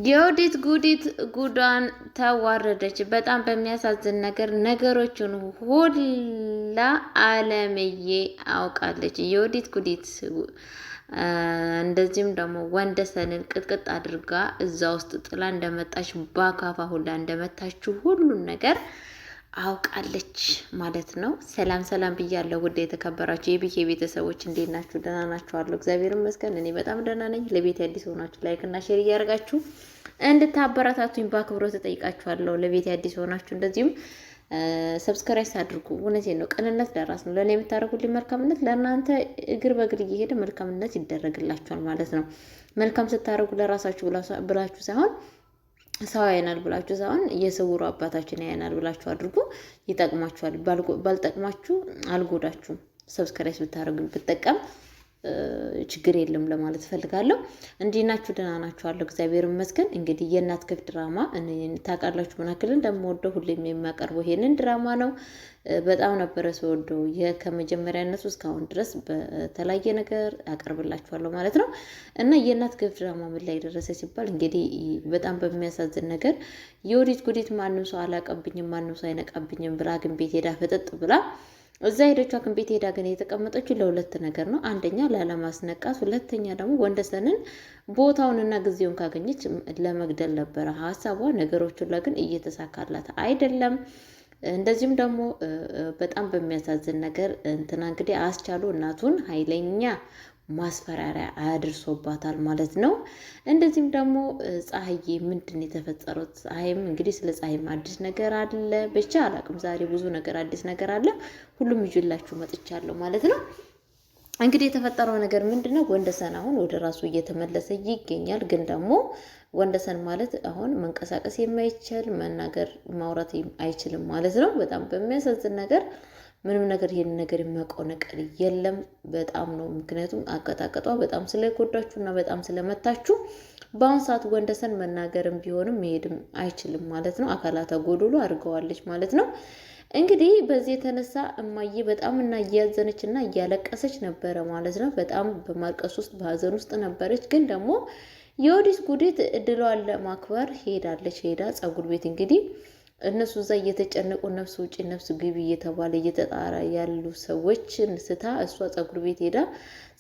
የወዲት ጉዲት ጉዷን ተዋረደች። በጣም በሚያሳዝን ነገር ነገሮችን ሁላ አለምዬ አውቃለች። የወዲት ጉዲት እንደዚህም ደግሞ ወንደሰንን ቅጥቅጥ አድርጋ እዛ ውስጥ ጥላ እንደመጣች ባካፋ ሁላ እንደመታችሁ ሁሉን ነገር አውቃለች ማለት ነው። ሰላም ሰላም ብያለሁ። ውድ የተከበራችሁ የቢኬ ቤተሰቦች እንዴት ናችሁ? ደህና ናችኋለሁ? እግዚአብሔር ይመስገን እኔ በጣም ደህና ነኝ። ለቤት አዲስ ሆናችሁ ላይክ እና ሼር እያደረጋችሁ እንድታበረታቱኝ በአክብሮት ተጠይቃችኋለሁ። ለቤት አዲስ ሆናችሁ እንደዚሁም ሰብስክራይብ አድርጉ። እውነቴን ነው። ቅንነት ለራስ ነው። ለእኔ የምታደርጉልኝ መልካምነት ለእናንተ እግር በእግር እየሄደ መልካምነት ይደረግላችኋል ማለት ነው። መልካም ስታደርጉ ለራሳችሁ ብላችሁ ሳይሆን ሰው ያየናል ብላችሁ ሳይሆን የስውሩ አባታችን ያየናል ብላችሁ አድርጉ። ይጠቅማችኋል። ባልጠቅማችሁ አልጎዳችሁም። ሰብስክራይብ ብታደርጉ ብጠቀም ችግር የለም ለማለት ፈልጋለሁ። እንዴት ናችሁ? ደህና ናችኋለሁ? እግዚአብሔር ይመስገን። እንግዲህ የእናት ክፍ ድራማ ታውቃላችሁ ምን ያክል እንደምወደው ሁሌም የሚያቀርበው ይሄንን ድራማ ነው። በጣም ነበረ ስወደው ከመጀመሪያነቱ እስካሁን ድረስ በተለያየ ነገር አቀርብላችኋለሁ ማለት ነው። እና የእናት ክፍ ድራማ ምን ላይ ደረሰ ሲባል እንግዲህ በጣም በሚያሳዝን ነገር የወዲት ጉዲት ማንም ሰው አላቀብኝም፣ ማንም ሰው አይነቃብኝም ብላ ግን ቤት ሄዳ ፍጥጥ ብላ እዛ ሄደቿ ግን ቤት ሄዳ ግን የተቀመጠችው ለሁለት ነገር ነው። አንደኛ ላለማስነቃት፣ ሁለተኛ ደግሞ ወንደሰንን ቦታውንና ጊዜውን ካገኘች ለመግደል ነበረ ሀሳቧ። ነገሮቹን ላይ ግን እየተሳካላት አይደለም። እንደዚሁም ደግሞ በጣም በሚያሳዝን ነገር እንትና እንግዲህ አስቻሉ እናቱን ኃይለኛ ማስፈራሪያ አድርሶባታል ማለት ነው። እንደዚህም ደግሞ ፀሐዬ ምንድን የተፈጠረው? ፀሐይም እንግዲህ ስለ ፀሐይም አዲስ ነገር አለ። ብቻ አላቅም፣ ዛሬ ብዙ ነገር አዲስ ነገር አለ። ሁሉም ይዤላችሁ መጥቻለሁ ማለት ነው። እንግዲህ የተፈጠረው ነገር ምንድን ነው? ወንደሰን አሁን ወደ ራሱ እየተመለሰ ይገኛል። ግን ደግሞ ወንደሰን ማለት አሁን መንቀሳቀስ የማይችል መናገር ማውራት አይችልም ማለት ነው። በጣም በሚያሳዝን ነገር ምንም ነገር ይሄን ነገር የሚያውቀው ነገር የለም። በጣም ነው። ምክንያቱም አቀጣቀጧ በጣም ስለጎዳችሁ እና በጣም ስለመታችሁ በአሁን ሰዓት ወንደሰን መናገርም ቢሆንም መሄድም አይችልም ማለት ነው። አካላተ ጎዶሎ አድርገዋለች ማለት ነው። እንግዲህ በዚህ የተነሳ እማዬ በጣም እና እያዘነች እና እያለቀሰች ነበረ ማለት ነው። በጣም በማልቀስ ውስጥ በሀዘን ውስጥ ነበረች። ግን ደግሞ የወዲት ጉዲት እድሏን ለማክበር ሄዳለች። ሄዳ ፀጉር ቤት እንግዲህ እነሱ እዛ እየተጨነቁ ነፍስ ውጪ ነፍስ ግቢ እየተባለ እየተጣራ ያሉ ሰዎችን ስታ እሷ ፀጉር ቤት ሄዳ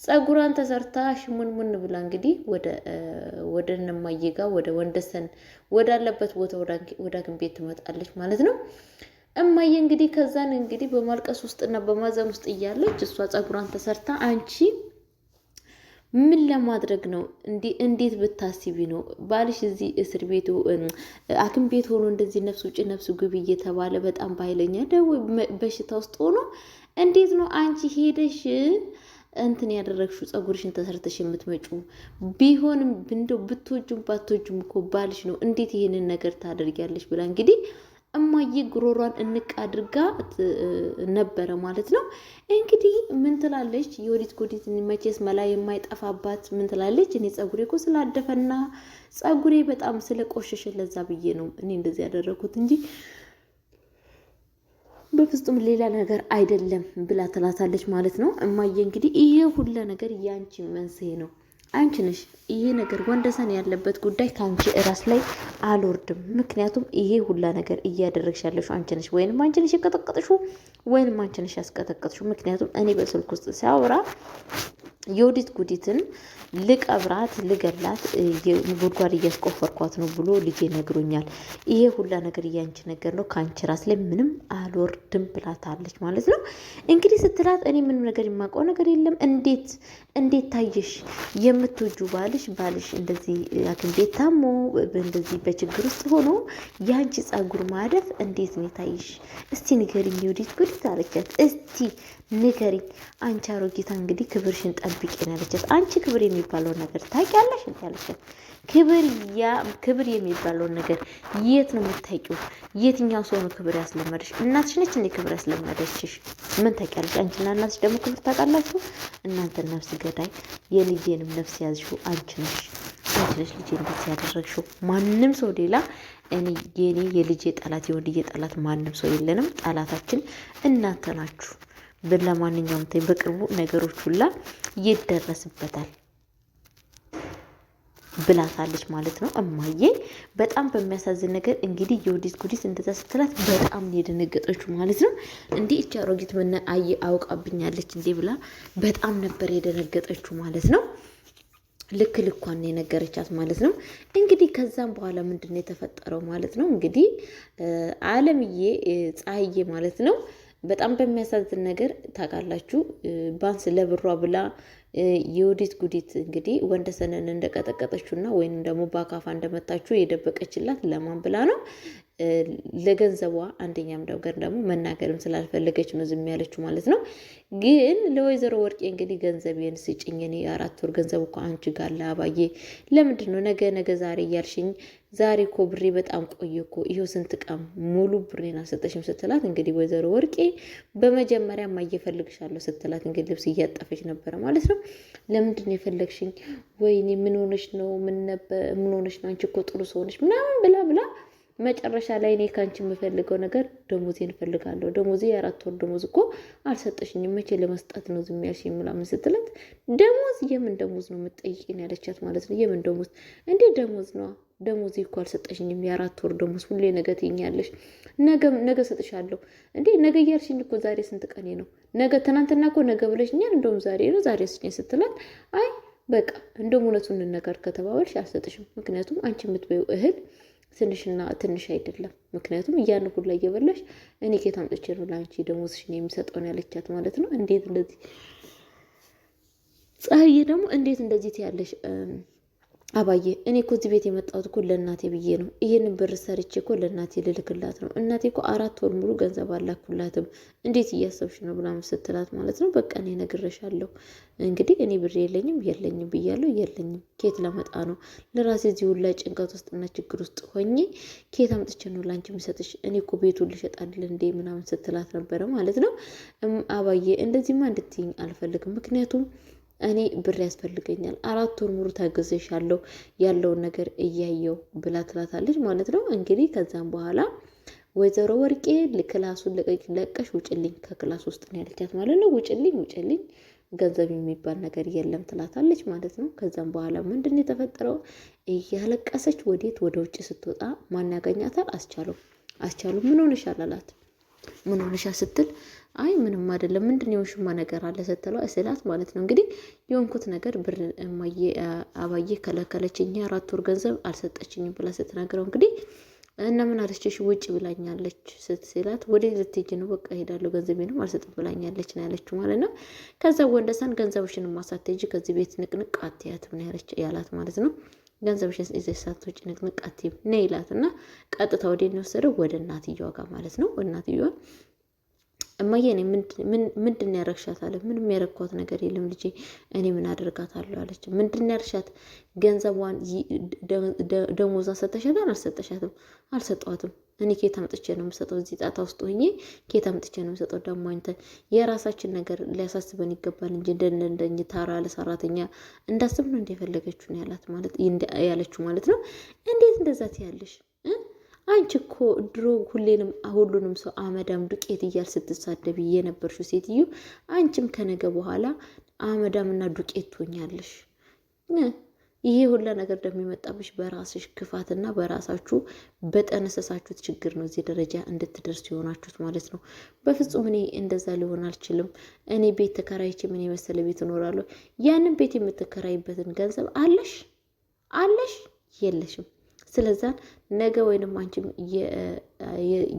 ፀጉሯን ተሰርታ ሽሙንሙን ብላ እንግዲህ ወደ እነማዬ ጋር ወደ ወንደሰን ወዳለበት ቦታ ወደ ሐኪም ቤት ትመጣለች ማለት ነው። እማዬ እንግዲህ ከዛን እንግዲህ በማልቀስ ውስጥና በማዘን ውስጥ እያለች እሷ ፀጉሯን ተሰርታ አንቺ ምን ለማድረግ ነው? እንዴት ብታስቢ ነው ባልሽ እዚህ እስር ቤት ሐኪም ቤት ሆኖ እንደዚህ ነፍስ ውጭ ነፍስ ግቢ እየተባለ በጣም ባይለኛ ደው በሽታ ውስጥ ሆኖ እንዴት ነው አንቺ ሄደሽ እንትን ያደረግሽው ፀጉርሽን ተሰርተሽ የምትመጪው? ቢሆንም እንደው ብትወጁም ባትወጁም እኮ ባልሽ ነው። እንዴት ይሄንን ነገር ታደርጊያለሽ? ብላ እንግዲህ እማዬ ጉሮሯን እንቅ አድርጋ ነበረ ማለት ነው። እንግዲህ ምን ትላለች የወዲት ጉዲት? መቼስ መላ የማይጠፋባት ምን ትላለች? እኔ ፀጉሬ እኮ ስላደፈና ፀጉሬ በጣም ስለቆሸሸ ለዛ ብዬ ነው እኔ እንደዚህ ያደረኩት እንጂ በፍጹም ሌላ ነገር አይደለም ብላ ትላታለች ማለት ነው። እማዬ እንግዲህ ይሄ ሁሉ ነገር ያንቺ መንስኤ ነው፣ አንቺ ነሽ። ይሄ ነገር ወንደሰን ያለበት ጉዳይ ከአንቺ እራስ ላይ አልወርድም። ምክንያቱም ይሄ ሁላ ነገር እያደረግሽ ያለሽው አንቺ ነሽ፣ ወይንም አንቺ ነሽ የቀጠቀጥሽው፣ ወይንም አንቺ ነሽ ያስቀጠቀጥሽው። ምክንያቱም እኔ በስልክ ውስጥ ሲያወራ የወዲት ጉዲትን ልቀብራት ልገላት ጉድጓድ እያስቆፈርኳት ነው ብሎ ልጄ ነግሮኛል። ይሄ ሁላ ነገር እያንቺ ነገር ነው፣ ከአንቺ ራስ ላይ ምንም አልወርድም ብላታለች ማለት ነው። እንግዲህ ስትላት እኔ ምንም ነገር የማውቀው ነገር የለም። እንዴት ታየሽ? የምትወጁ ባልሽ እንደዚህ ሐኪም ቤት ታሞ እንደዚህ በችግር ውስጥ ሆኖ የአንቺ ፀጉር ማደፍ እንዴት ነው ታይሽ? እስቲ ንገሪኝ የወዲት ጉዲት አለቻት። እስቲ ንገሪኝ አንቺ አሮጊታ እንግዲህ ክብርሽን ጠብቂ ነው ያለቻት። አንቺ ክብር የሚባለውን ነገር ታውቂያለሽ እንዴ አለቻት። ክብር የሚባለውን ነገር የት ነው የምታውቂው? የትኛው ሰው ነው ክብር ያስለመደሽ? እናትሽ ነች እንዴ ክብር ያስለመደችሽ? ምን ታውቂያለሽ? አንቺና እናትሽ ደግሞ ክብር ታውቃላችሁ? እናንተ ነፍስ ገዳይ፣ የልጄንም ነፍስ ያዝሽው አንቺ ነሽ። አንቺ ነሽ ልጄ እንደዚህ ያደረግሽው። ማንም ሰው ሌላ የኔ የልጄ ጠላት የወንድዬ ጠላት ማንም ሰው የለንም። ጠላታችን እናንተ ናችሁ። ለማንኛውም በቅርቡ ነገሮች ሁላ ይደረስበታል። ብላታለች ማለት ነው። እማዬ በጣም በሚያሳዝን ነገር እንግዲህ የወዲት ጉዲት እንደዛ ስትላት በጣም የደነገጠችው ማለት ነው። እንዴ እቺ አሮጊት ምን አውቃብኛለች እንዴ ብላ በጣም ነበር የደነገጠችው ማለት ነው። ልክ ልኳን የነገረቻት ማለት ነው። እንግዲህ ከዛም በኋላ ምንድን ነው የተፈጠረው ማለት ነው። እንግዲህ አለምዬ ፀሐዬ ማለት ነው በጣም በሚያሳዝን ነገር ታውቃላችሁ፣ ባንስ ለብሯ ብላ የወዲት ጉዲት እንግዲህ ወንደሰንን እንደቀጠቀጠችውና ወይንም ደግሞ በአካፋ እንደመታችሁ የደበቀችላት ለማን ብላ ነው? ለገንዘቧ። አንደኛም ነገር ደግሞ መናገርም ስላልፈለገች ነው ዝም ያለችው ማለት ነው። ግን ለወይዘሮ ወርቄ እንግዲህ ገንዘቤን ስጭኝ፣ እኔ የ4 ወር ገንዘብ እኮ አንቺ ጋር ለአባዬ ለምንድን ነው ነገ ዛሬ እያልሽኝ? ዛሬ እኮ ብሬ በጣም ቆየ እኮ ይኸው ስንት ቀን ሙሉ ብሬን አልሰጠሽም ስትላት፣ እንግዲህ ወይዘሮ ወርቄ በመጀመሪያ እፈልግሻለሁ ስትላት እንግዲህ ልብስ እያጠፈች ነበረ ማለት ነው። ለምንድን ነው የፈለግሽኝ? ወይኔ ምን ሆነሽ ነው? ምን ሆነሽ ነው? አንቺ እኮ ጥሩ ሰው ነሽ ምናምን ብላ መጨረሻ ላይ እኔ ከአንቺ የምፈልገው ነገር ደሞዜን እፈልጋለሁ። ደሞዜ የ4 ወር ደሞዝ እኮ አልሰጠሽኝም፣ መቼ ለመስጠት ነው ዝም ያልሽኝ? ምናምን ስትላት ደሞዝ የምን ደሞዝ ነው የምትጠይቂኝ ያለቻት ማለት ነው። የምን ደሞዝ እንዴ? ደሞዝ ነው። ደሞዜ እኮ አልሰጠሽኝም፣ የ4 ወር ደሞዝ። ሁሌ ነገ ትይኛለሽ። ነገ ሰጥሻለሁ እንዴ? ነገ እያልሽኝ እኮ ዛሬ ስንት ቀኔ ነው? ነገ ትናንትና እኮ ነገ ብለሽኛል፣ እንደውም ዛሬ ነው። ዛሬ ስጭኝ ስትላት አይ በቃ እንደውም እውነቱን እንነጋር ከተባባልሽ አልሰጥሽም። ምክንያቱም አንቺ የምትበይው እህል ትንሽና ትንሽ አይደለም። ምክንያቱም እያን ሁላ እየበላሽ እኔ ኬት አምጥቼ ነው ለአንቺ ደሞዝሽን የምሰጠውን ያለቻት ማለት ነው። እንዴት እንደዚህ ፀሐዬ ደግሞ እንዴት እንደዚህ ትያለሽ? አባዬ እኔ እኮ እዚህ ቤት የመጣሁት እኮ ለእናቴ ብዬ ነው። ይህንን ብር ሰርቼ እኮ ለእናቴ ልልክላት ነው። እናቴ እኮ 4 ወር ሙሉ ገንዘብ አላኩላትም። እንዴት እያሰብሽ ነው ብላም ስትላት ማለት ነው። በቃ እኔ እነግርሻለሁ እንግዲህ እኔ ብር የለኝም ብያለሁ። የለኝም ኬት ለመጣ ነው ለራሴ እዚህ ሁላ ጭንቀት ውስጥና ችግር ውስጥ ሆኜ ኬት አምጥቼ ነው ላንቺ የምሰጥሽ? እኔ እኮ ቤቱን ልሸጣል እንዴ ምናምን ስትላት ነበረ ማለት ነው። አባዬ እንደዚህማ እንድትይኝ አልፈልግም። ምክንያቱም እኔ ብር ያስፈልገኛል። 4 ወር ሙሉ ታገዘሻለሁ ያለውን ነገር እያየው ብላ ትላታለች ማለት ነው። እንግዲህ ከዛም በኋላ ወይዘሮ ወርቄ ክላሱን ለቀሽ ውጭልኝ፣ ከክላስ ውስጥ ነው ያለቻት ማለት ነው። ውጭልኝ ገንዘብ የሚባል ነገር የለም ትላታለች ማለት ነው። ከዛም በኋላ ምንድን ነው የተፈጠረው? እያለቀሰች ወዴት ወደ ውጭ ስትወጣ ማን ያገኛታል? አስቻሉ ምን ሆነሻል አላት። ምን ሆነሻ ስትል አይ ምንም አይደለም፣ ምንድን ነው የሽማ ነገር አለ ስትለው እስላት ማለት ነው። እንግዲህ የሆንኩት ነገር ብር አባዬ ከለከለችኝ፣ 4 ወር ገንዘብ አልሰጠችኝም ብላ ስትናገረው እንግዲህ እና ምን አለችሽ? ውጭ ብላኛለች ስትላት ወዴት ልትሄጂ ነው? በቃ ሄዳለሁ ገንዘቤንም አልሰጥም ብላኛለች ነው ያለችው ማለት ነው። ከዛ ወንደሰን ገንዘብሽን ማሳትሄጂ ከዚህ ቤት ንቅንቅ አትያትም ነው ያላት ማለት ነው። ገንዘብሽን ይዘሽ ሳትወጪ ንቅንቅ አትይም ነይ ይላት እና ቀጥታ ወዴት ነው የወሰደው? ወደ እናትየዋ ጋር ማለት ነው። እናትየዋ እማዬ እኔ ምንድን ያረግሻት አለ። ምንም ያረግኳት ነገር የለም ልጄ፣ እኔ ምን አደርጋታለሁ አለች። ምንድን ያርሻት? ገንዘቧን ደሞዟን ሰጠሻታል? አልሰጠሻትም? አልሰጧትም። እኔ ኬት አምጥቼ ነው የምሰጠው? እዚህ ጣጣ ውስጥ ሆኜ ኬት አምጥቼ ነው የምሰጠው? ደግሞ አንተ የራሳችን ነገር ሊያሳስበን ይገባል እንጂ እንደኝ ታራ ለሰራተኛ እንዳስብ ነው እንደፈለገችው ነው ያላት ማለት ያለችው ማለት ነው። እንዴት እንደዛ ትያለሽ? አንቺ እኮ ድሮ ሁሉንም ሰው አመዳም ዱቄት እያል ስትሳደብ የነበርሽው ሴትዮ አንቺም ከነገ በኋላ አመዳምና ዱቄት ትሆኛለሽ። ይሄ ሁላ ነገር ደግሞ የመጣብሽ በራስሽ ክፋትና በራሳችሁ በጠነሰሳችሁት ችግር ነው እዚህ ደረጃ እንድትደርሱ የሆናችሁት ማለት ነው። በፍጹም እኔ እንደዛ ሊሆን አልችልም። እኔ ቤት ተከራይቼ ምን የመሰለ ቤት እኖራለሁ። ያንን ቤት የምትከራይበትን ገንዘብ አለሽ? የለሽም። ስለዛ ነገ ወይንም አንቺም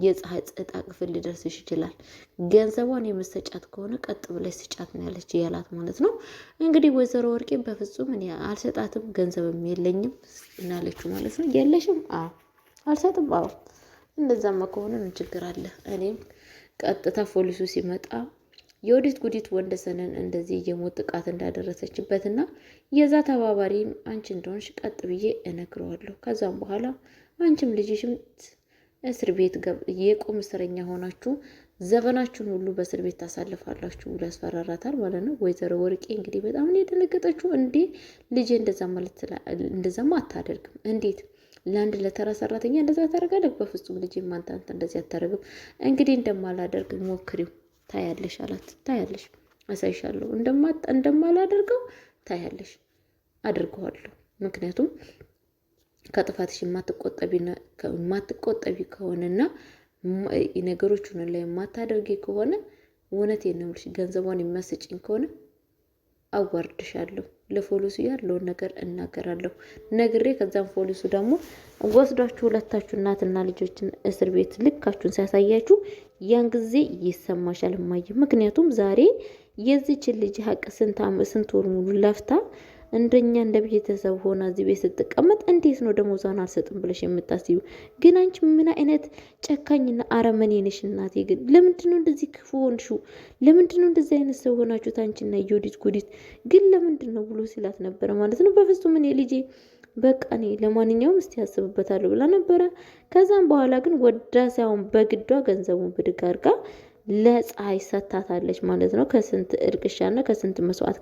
የፀሐይ ዕጣ ክፍል ሊደርስሽ ይችላል። ገንዘቧን የምትሰጫት ከሆነ ቀጥ ብለሽ ስጫት ነው ያላት ማለት ነው። እንግዲህ ወይዘሮ ወርቄ በፍጹም እኔ አልሰጣትም ገንዘብም የለኝም እናለችው ማለት ነው። የለሽም? አዎ። አልሰጥም? አዎ። እንደዛማ ከሆነ ምን ችግር አለ? እኔም ቀጥታ ፖሊሱ ሲመጣ የወዲት ጉዲት ወንደሰንን እንደዚህ የሞት ጥቃት እንዳደረሰችበትና የዛ ተባባሪም አንቺ እንደሆንሽ ቀጥ ብዬ እነግረዋለሁ። ከዛም በኋላ አንቺም ልጅሽም እስር ቤት የቁም እስረኛ ሆናችሁ ዘመናችሁን ሁሉ በእስር ቤት ታሳልፋላችሁ ብሎ ያስፈራራታል ማለት ነው። ወይዘሮ ወርቄ እንግዲህ በጣም ነው የደነገጠችው። እንዴ ልጄ እንደዛማ አታደርግም። እንዴት ለአንድ ለተራ ሰራተኛ እንደዛ ታደርጋለህ? በፍጹም ልጄ አንተ እንደዚህ አታደርግም። እንግዲህ እንደማላደርግ ሞክሪው ታያለሽ አላት። ታያለሽ፣ አሳይሻለሁ። እንደማላደርገው ታያለሽ፣ አድርገዋለሁ ምክንያቱም ከጥፋትሽ የማትቆጠቢ ከሆነና ነገሮቹን ላይ የማታደርጊ ከሆነ እውነቴን ነው የምልሽ፣ ገንዘቧን የሚያስጭኝ ከሆነ አዋርድሻለሁ። ለፖሊሱ ያለውን ነገር እናገራለሁ ነግሬ፣ ከዛም ፖሊሱ ደግሞ ወስዷችሁ ሁለታችሁ እናትና ልጆችን እስር ቤት ልካችሁን ሲያሳያችሁ ያን ጊዜ ይሰማሻል እማዬ። ምክንያቱም ዛሬ የዚችን ልጅ ሀቅ ስንት ወር ሙሉ ለፍታ እንደኛ እንደ ቤተሰብ ሆና እዚህ ቤት ስትቀመጥ እንዴት ነው ደሞዟን አልሰጥም ብለሽ የምታስዩ? ግን አንቺ ምን አይነት ጨካኝና አረመኔ ነሽ እናቴ! ግን ለምንድን ነው እንደዚህ ክፉ ሆንሽው? ለምንድን ነው እንደዚህ አይነት ሰው ሆናችሁት? አንቺና የወዲት ጉዲት ግን ለምንድን ነው ብሎ ሲላት ነበረ ማለት ነው። በፍጹም እኔ ልጄ በቃ እኔ ለማንኛውም እስቲ ያስብበታለሁ ብላ ነበረ። ከዛም በኋላ ግን ወዳ ሳይሆን በግዷ ገንዘቡን ብድግ አድርጋ ለፀሐይ ሰታታለች ማለት ነው። ከስንት እርቅሻና ከስንት መስዋዕት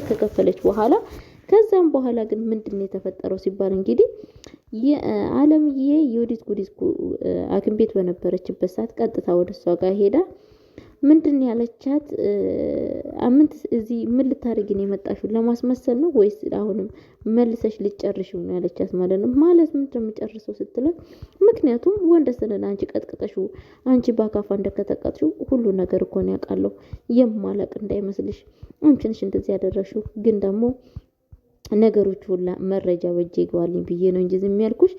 ከከፈለች በኋላ ከዛም በኋላ ግን ምንድን ነው የተፈጠረው ሲባል እንግዲህ የአለምዬ የወዲት ጉዲት ሐኪም ቤት በነበረችበት ሰዓት ቀጥታ ወደ እሷ ጋር ሄዳ ምንድን ያለቻት አምንት እዚህ ምን ልታደርጊ ነው የመጣሽው? ለማስመሰል ነው ወይስ አሁንም መልሰሽ ልጨርሽው ነው ያለቻት ማለት ነው። ማለት ምንድን ነው የምጨርሰው ስትላት፣ ምክንያቱም ወንደሰንን አንቺ ቀጥቅጠሽው አንቺ ባካፋ እንደከተቀጥሽው ሁሉ ነገር እኮ ነው ያውቃለሁ፣ የማለቅ እንዳይመስልሽ አንቺ ነሽ እንደዚህ ያደረሽው። ግን ደግሞ ነገሮች ሁላ መረጃ በእጄ ይገባልኝ ብዬ ነው እንጂ ዝም ያልኩሽ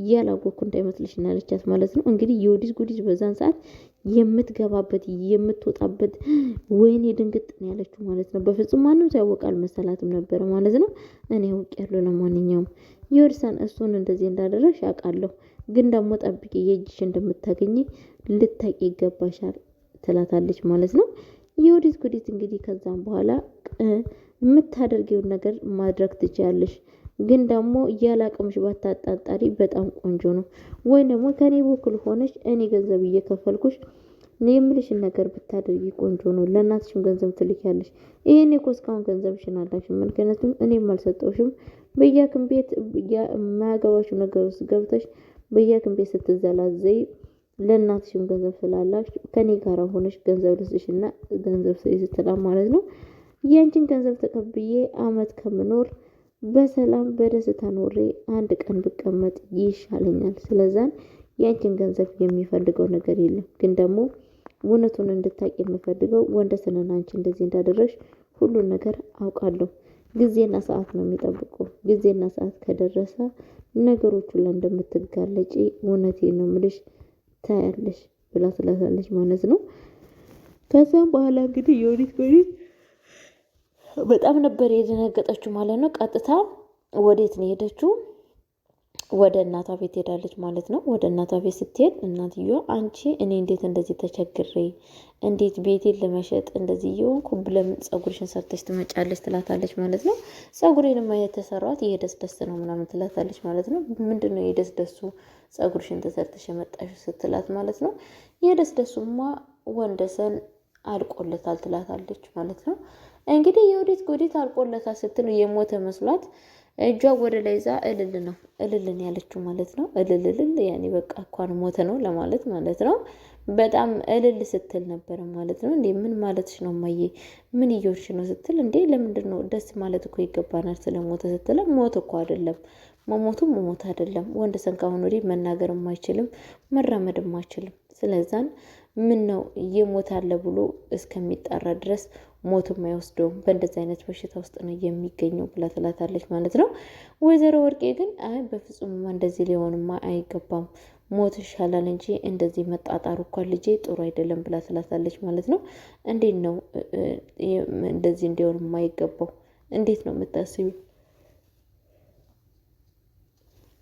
ያላወቅኩ እንዳይመስልሽ እና ያለቻት ማለት ነው። እንግዲህ የወዲት ጉዲት በዛን ሰዓት የምትገባበት የምትወጣበት ወይኔ ድንግጥ ነው ያለችው ማለት ነው። በፍጹም ማንም ሳያወቅ አልመሰላትም ነበረ ማለት ነው። እኔ አውቄያለሁ፣ ለማንኛውም የወድሳን እሱን እንደዚህ እንዳደረሽ አውቃለሁ፣ ግን ደግሞ ጠብቂ የእጅሽ እንደምታገኝ ልታቂ ይገባሻል ትላታለች ማለት ነው። የወዲት ጉዲት እንግዲህ ከዛም በኋላ የምታደርጊውን ነገር ማድረግ ትችያለሽ፣ ግን ደግሞ እያላቅምሽ ባታጣጣሪ በጣም ቆንጆ ነው። ወይ ደግሞ ከኔ በኩል ሆነሽ እኔ ገንዘብ እየከፈልኩሽ የምልሽን ነገር ብታደርጊ ቆንጆ ነው። ለእናትሽም ገንዘብ ትልኪያለሽ። ይሄን እኮ እስካሁን ገንዘብሽን አላክሽም፣ ምክንያቱም እኔም አልሰጠውሽም። በየሐኪም ቤት የማያገባሽው ነገር ውስጥ ገብተሽ በየሐኪም ቤት ስትዘላዘይ ለእናትሽም ገንዘብ ስላላሽ ከኔ ጋር ሆነሽ ገንዘብ ልስጥሽና ገንዘብ ስትላ ማለት ነው። ያንቺን ገንዘብ ተቀብዬ አመት ከምኖር በሰላም በደስታ ኖሬ አንድ ቀን ብቀመጥ ይሻለኛል። ስለዛን ያንቺን ገንዘብ የሚፈልገው ነገር የለም። ግን ደግሞ እውነቱን እንድታቂ የምፈልገው ወንደሰንን አንቺ እንደዚህ እንዳደረሽ ሁሉን ነገር አውቃለሁ። ጊዜና ሰዓት ነው የሚጠብቀው። ጊዜና ሰዓት ከደረሰ ነገሮች ሁላ እንደምትጋለጪ እውነቴን ነው ምልሽ ታያለሽ ብላ ትላታለች ማለት ነው። ከዛም በኋላ እንግዲህ የወዲት ጉዲት በጣም ነበር የደነገጠችው ማለት ነው። ቀጥታ ወዴት ነው የሄደችው? ወደ እናቷ ቤት ሄዳለች ማለት ነው። ወደ እናቷ ቤት ስትሄድ እናትዮ አንቺ እኔ እንዴት እንደዚህ ተቸግሬ እንዴት ቤቴን ለመሸጥ እንደዚህ የሆንኩ ለምን ጸጉርሽን ሰርተሽ ትመጫለች ትላታለች ማለት ነው። ጸጉሬንማ የተሰራት የደስ ደስ ነው ምናምን ትላታለች ማለት ነው። ምንድን ነው የደስ ደሱ ጸጉርሽን ተሰርተሽ የመጣሽ ስትላት ማለት ነው። የደስ ደሱማ ወንደሰን አልቆለታል ትላታለች ማለት ነው። እንግዲህ የወዲት ጉዲት አልቆለታል ስትል የሞተ መስሏት እጇ ወደ ላይ ይዛ እልልን ያለችው ማለት ነው። እልልልል ያኔ በቃ እንኳን ሞተ ነው ለማለት ማለት ነው። በጣም እልል ስትል ነበረ ማለት ነው። እንዴ ምን ማለትሽ ነው ማየ? ምን እየወርሽ ነው ስትል፣ እንዴ ለምንድን ነው ደስ ማለት እኮ ይገባናል ስለሞተ ስትለ፣ ሞት እኮ አይደለም መሞቱ መሞት አይደለም። ወንደሰን ካሁን ወዲህ መናገርም አይችልም መራመድም አይችልም። ስለዛን ምን ነው እየሞት አለ ብሎ እስከሚጣራ ድረስ ሞት የማይወስደውም በእንደዚህ አይነት በሽታ ውስጥ ነው የሚገኘው ብላ ትላታለች ማለት ነው። ወይዘሮ ወርቄ ግን አይ በፍጹም እንደዚህ ሊሆንማ አይገባም፣ ሞት ይሻላል እንጂ እንደዚህ መጣጣሩ እንኳን ልጄ ጥሩ አይደለም ብላ ትላታለች ማለት ነው። እንዴት ነው እንደዚህ እንዲሆን የማይገባው? እንዴት ነው የምታስቢው?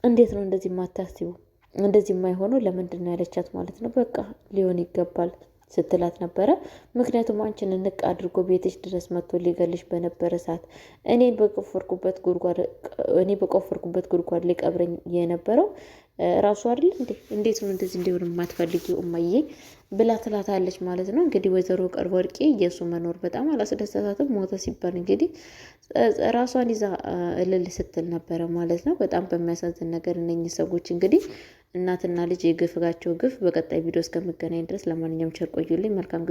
እንዴት ነው እንደዚህ የማታስቢው? እንደዚህ የማይሆነው ለምንድን ነው ያለቻት ማለት ነው። በቃ ሊሆን ይገባል ስትላት ነበረ። ምክንያቱም አንቺን እንቅ አድርጎ ቤትሽ ድረስ መጥቶ ሊገልሽ በነበረ ሰዓት እኔ በቆፈርኩበት ጉድጓድ ሊቀብረኝ የነበረው ራሱ አይደል እንዴ? እንዴት ነው እንደዚህ እንዲሆን የማትፈልጊው እማዬ ብላ ትላታለች ማለት ነው። እንግዲህ ወይዘሮ ወርቄ የእሱ መኖር በጣም አላስደሰታትም። ሞተ ሲባል እንግዲህ ራሷን ይዛ እልል ስትል ነበረ ማለት ነው። በጣም በሚያሳዝን ነገር እነኚህ ሰዎች እንግዲህ እናትና ልጅ የግፍጋቸው ግፍ። በቀጣይ ቪዲዮ እስከምገናኝ ድረስ ለማንኛውም ቸር ቆዩልኝ። መልካም ጊዜ